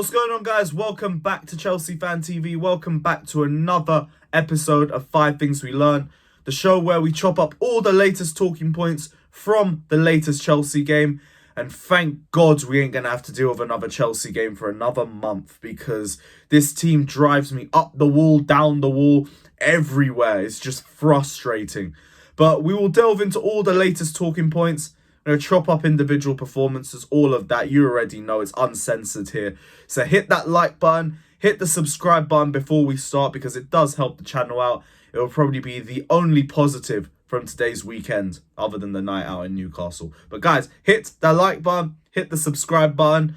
What's going on, guys? Welcome back to Chelsea Fan TV. Welcome back to another episode of 5 Things We Learn, the show where we chop up all the latest talking points from the latest Chelsea game. And thank God we ain't going to have to deal with another Chelsea game for another month, because this team drives me up the wall, down the wall, everywhere. It's just frustrating. But we will delve into all the latest talking points. I'm going to chop up individual performances, all of that. You already know it's uncensored here. So hit that like button, hit the subscribe button before we start, because it does help the channel out. It will probably be the only positive from today's weekend, other than the night out in Newcastle. But guys, hit that like button, hit the subscribe button.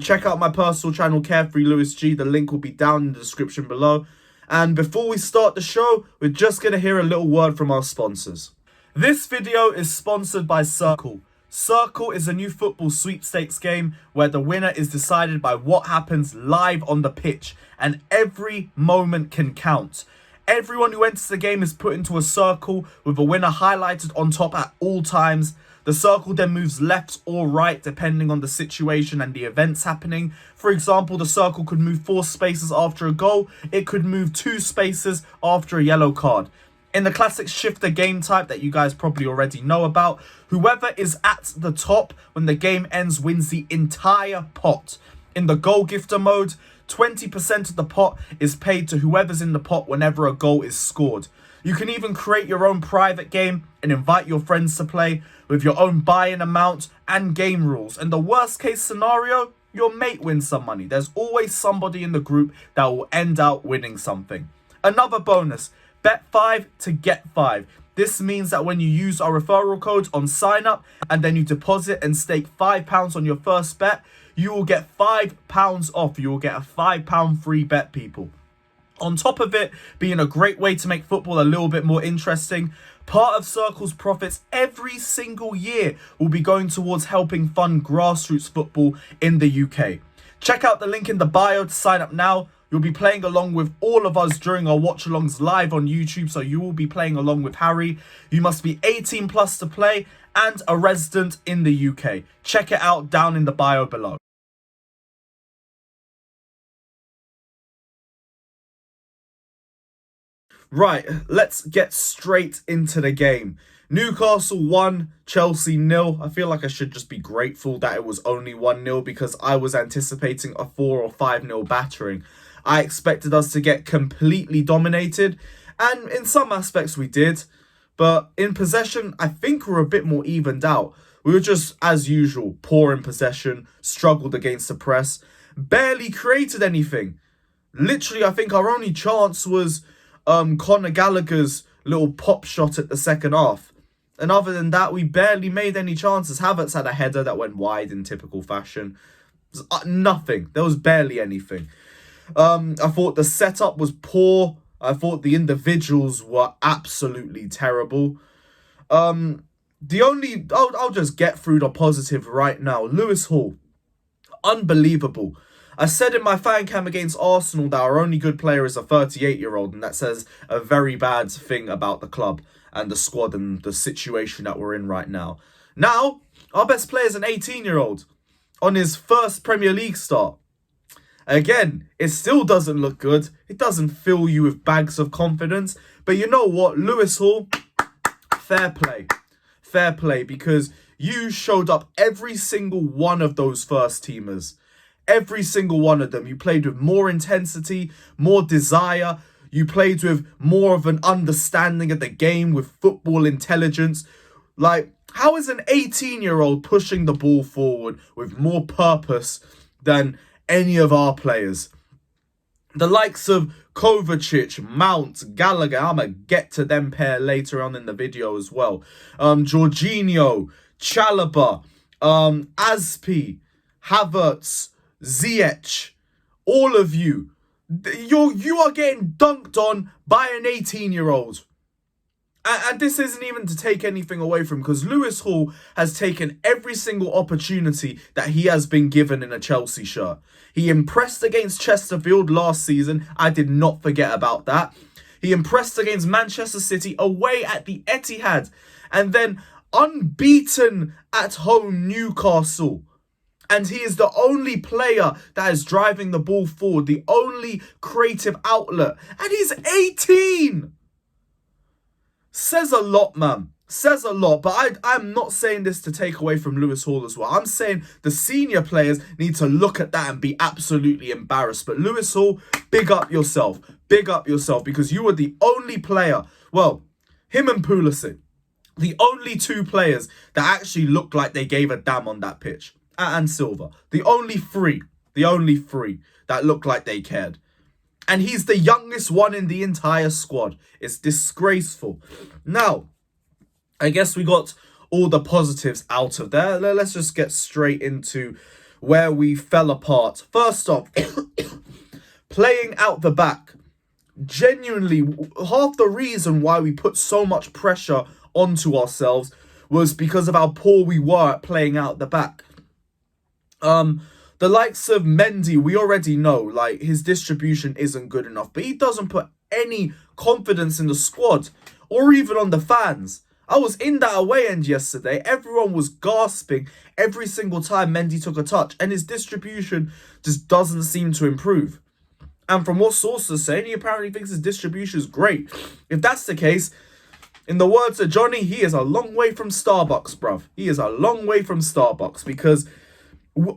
Check out my personal channel, Carefree Lewis G. The link will be down in the description below. And before we start the show, we're just going to hear a little word from our sponsors. This video is sponsored by Circle. Circle is a new football sweepstakes game where the winner is decided by what happens live on the pitch, and every moment can count. Everyone who enters the game is put into a circle with a winner highlighted on top at all times. The circle then moves left or right depending on the situation and the events happening. For example, the circle could move 4 spaces after a goal. It could move 2 spaces after a yellow card. In the classic shifter game type that you guys probably already know about, whoever is at the top when the game ends wins the entire pot. In the goal gifter mode, 20% of the pot is paid to whoever's in the pot whenever a goal is scored. You can even create your own private game and invite your friends to play with your own buy-in amount and game rules. And the worst case scenario, your mate wins some money. There's always somebody in the group that will end out winning something. Another bonus, bet 5 to get 5. This means that when you use our referral code on sign up and then you deposit and stake £5 on your first bet, you will get £5 off. You will get a £5 free bet, people. On top of it being a great way to make football a little bit more interesting, part of Circle's profits every single year will be going towards helping fund grassroots football in the UK. Check out the link in the bio to sign up now. You'll be playing along with all of us during our watch-alongs live on YouTube, so you will be playing along with Harry. You must be 18 plus to play and a resident in the UK. Check it out down in the bio below. Right, let's get straight into the game. Newcastle 1, Chelsea 0. I feel like I should just be grateful that it was only 1-0, because I was anticipating a 4 or 5-0 battering. I expected us to get completely dominated, and in some aspects we did. But in possession, I think we're a bit more evened out. We were just, as usual, poor in possession, struggled against the press, barely created anything. Literally, I think our only chance was Conor Gallagher's little pop shot at the second half. And other than that, we barely made any chances. Havertz had a header that went wide in typical fashion. Nothing. There was barely anything. I thought the setup was poor. I thought the individuals were absolutely terrible. I'll just get through the positive right now. Lewis Hall, unbelievable. I said in my fan cam against Arsenal that our only good player is a 38-year-old, and that says a very bad thing about the club and the squad and the situation that we're in right now. Now, our best player is an 18-year-old on his first Premier League start. Again, it still doesn't look good. It doesn't fill you with bags of confidence. But you know what? Lewis Hall, fair play. Fair play, because you showed up every single one of those first teamers. Every single one of them. You played with more intensity, more desire. You played with more of an understanding of the game, with football intelligence. Like, how is an 18-year-old pushing the ball forward with more purpose than any of our players? The likes of Kovacic, Mount, Gallagher, I'm going to get to them pair later on in the video as well. Jorginho, Chalobah, Aspi, Havertz, Ziyech, all of you are getting dunked on by an 18-year-old. And this isn't even to take anything away from, because Lewis Hall has taken every single opportunity that he has been given in a Chelsea shirt. He impressed against Chesterfield last season. I did not forget about that. He impressed against Manchester City away at the Etihad. And then unbeaten at home Newcastle. And he is the only player that is driving the ball forward, the only creative outlet. And he's 18! Says a lot, man. Says a lot. But I'm not saying this to take away from Lewis Hall as well. I'm saying the senior players need to look at that and be absolutely embarrassed. But Lewis Hall, big up yourself. Big up yourself, because you were the only player, well, him and Pulisic, the only two players that actually looked like they gave a damn on that pitch. And Silva. The only three that looked like they cared. And he's the youngest one in the entire squad. It's disgraceful. Now, I guess we got all the positives out of there. Let's just get straight into where we fell apart. First off, playing out the back. Genuinely, half the reason why we put so much pressure onto ourselves was because of how poor we were at playing out the back. The likes of Mendy, we already know, like, his distribution isn't good enough, but he doesn't put any confidence in the squad or even on the fans. I was in that away end yesterday. Everyone was gasping every single time Mendy took a touch, and his distribution just doesn't seem to improve. And from what sources say, he apparently thinks his distribution is great. If that's the case, in the words of Johnny, he is a long way from Starbucks, bruv. He is a long way from Starbucks, because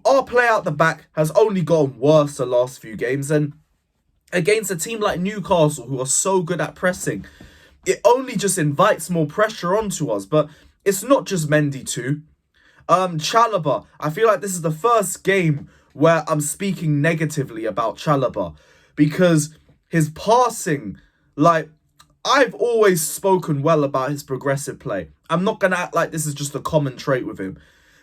our play out the back has only gotten worse the last few games. And against a team like Newcastle, who are so good at pressing, it only just invites more pressure onto us. But it's not just Mendy too. Chalobah, I feel like this is the first game where I'm speaking negatively about Chalobah, because his passing, like, I've always spoken well about his progressive play. I'm not going to act like this is just a common trait with him.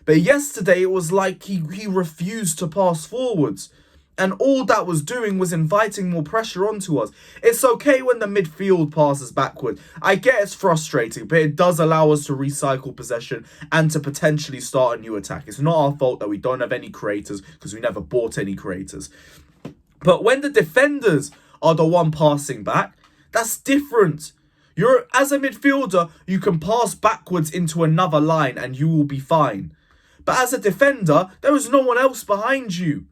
But yesterday, it was like he refused to pass forwards. And all that was doing was inviting more pressure onto us. It's okay when the midfield passes backward. I get it's frustrating, but it does allow us to recycle possession and to potentially start a new attack. It's not our fault that we don't have any creators, because we never bought any creators. But when the defenders are the one passing back, that's different. As a midfielder, you can pass backwards into another line and you will be fine. But as a defender, there is no one else behind you.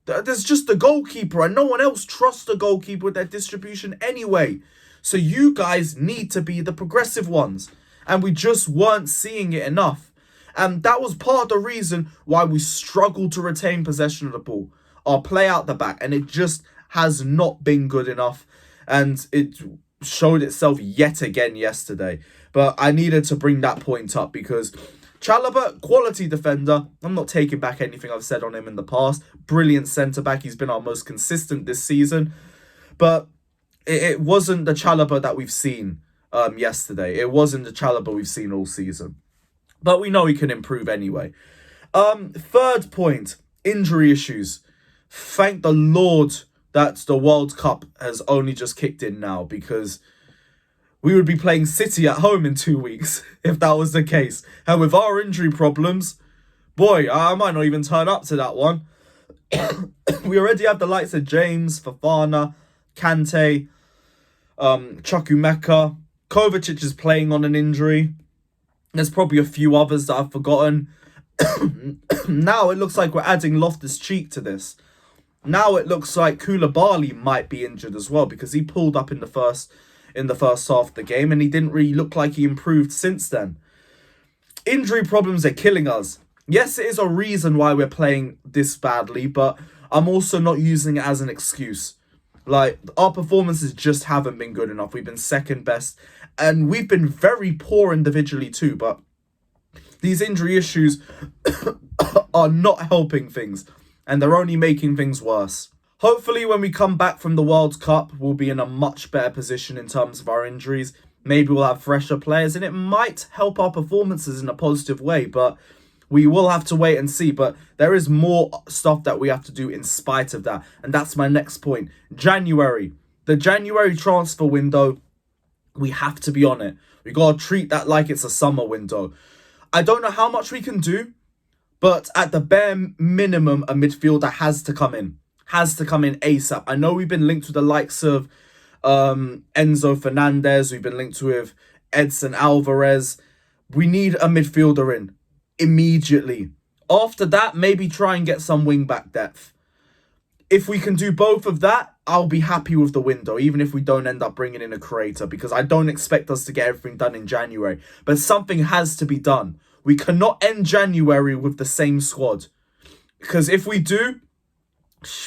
There's just the goalkeeper, and no one else trusts the goalkeeper with their distribution anyway. So you guys need to be the progressive ones. And we just weren't seeing it enough. And that was part of the reason why we struggled to retain possession of the ball. Our play out the back. And it just has not been good enough. And it showed itself yet again yesterday. But I needed to bring that point up, because Chalobah, quality defender. I'm not taking back anything I've said on him in the past. Brilliant centre-back. He's been our most consistent this season. But it wasn't the Chalobah that we've seen yesterday. It wasn't the Chalobah we've seen all season. But we know he can improve anyway. Third point, injury issues. Thank the Lord that the World Cup has only just kicked in now, because we would be playing City at home in 2 weeks if that was the case. And with our injury problems, boy, I might not even turn up to that one. We already have the likes of James, Fofana, Kante, Chukwuemeka. Kovacic is playing on an injury. There's probably a few others that I've forgotten. Now it looks like we're adding Loftus-Cheek to this. Now it looks like Koulibaly might be injured as well, because he pulled up in the first half of the game, and he didn't really look like he improved since then. Injury problems are killing us. Yes, it is a reason why we're playing this badly, but I'm also not using it as an excuse. Like, our performances just haven't been good enough. We've been second best, and we've been very poor individually too, but these injury issues are not helping things, and they're only making things worse. Hopefully, when we come back from the World Cup, we'll be in a much better position in terms of our injuries. Maybe we'll have fresher players, and it might help our performances in a positive way, but we will have to wait and see. But there is more stuff that we have to do in spite of that, and that's my next point. January. The January transfer window, we have to be on it. We got to treat that like it's a summer window. I don't know how much we can do, but at the bare minimum, a midfielder has to come in. Has to come in ASAP. I know we've been linked with the likes of Enzo Fernandez. We've been linked with Edson Alvarez. We need a midfielder in immediately. After that, maybe try and get some wing-back depth. If we can do both of that, I'll be happy with the window, even if we don't end up bringing in a creator, because I don't expect us to get everything done in January. But something has to be done. We cannot end January with the same squad. Because if we do,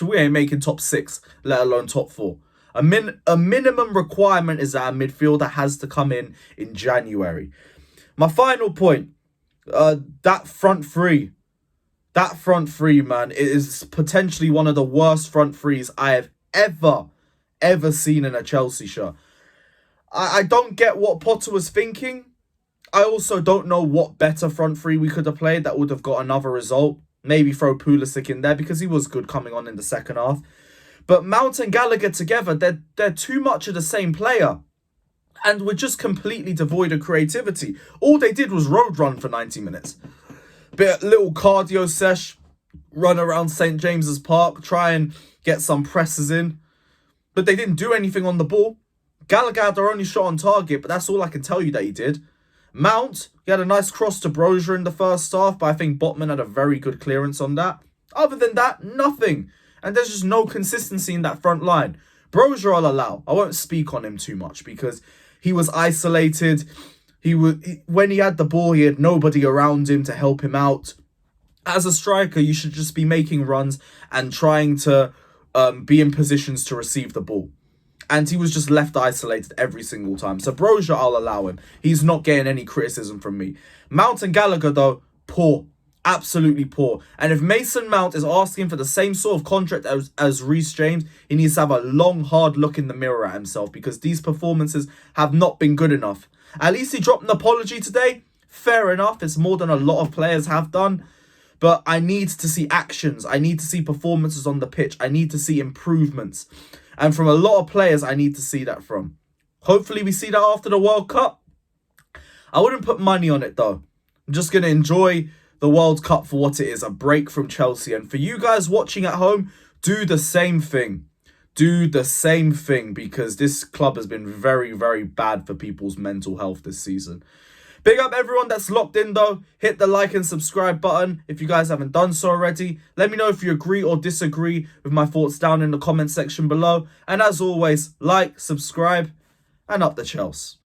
we ain't making top 6, let alone top 4. A minimum requirement is that a midfielder has to come in January. My final point, that front three. That front three, man, it is potentially one of the worst front threes I have ever seen in a Chelsea shirt. I don't get what Potter was thinking. I also don't know what better front three we could have played that would have got another result. Maybe throw Pulisic in there because he was good coming on in the second half. But Mount and Gallagher together, they're too much of the same player. And we're just completely devoid of creativity. All they did was road run for 90 minutes. Little cardio sesh, run around St. James's Park, try and get some presses in. But they didn't do anything on the ball. Gallagher had their only shot on target, but that's all I can tell you that he did. Mount, he had a nice cross to Brozier in the first half, but I think Botman had a very good clearance on that. Other than that, nothing. And there's just no consistency in that front line. Brozier I'll allow. I won't speak on him too much because he was isolated. When he had the ball, he had nobody around him to help him out. As a striker, you should just be making runs and trying to be in positions to receive the ball. And he was just left isolated every single time. So Brozier, I'll allow him. He's not getting any criticism from me. Mount and Gallagher, though, poor. Absolutely poor. And if Mason Mount is asking for the same sort of contract as Reece James, he needs to have a long, hard look in the mirror at himself because these performances have not been good enough. At least he dropped an apology today. Fair enough. It's more than a lot of players have done. But I need to see actions. I need to see performances on the pitch. I need to see improvements. And from a lot of players, I need to see that from. Hopefully we see that after the World Cup. I wouldn't put money on it, though. I'm just going to enjoy the World Cup for what it is, a break from Chelsea. And for you guys watching at home, do the same thing. Do the same thing because this club has been very, very bad for people's mental health this season. Big up everyone that's locked in though. Hit the like and subscribe button if you guys haven't done so already. Let me know if you agree or disagree with my thoughts down in the comment section below. And as always, like, subscribe, and up the Chels.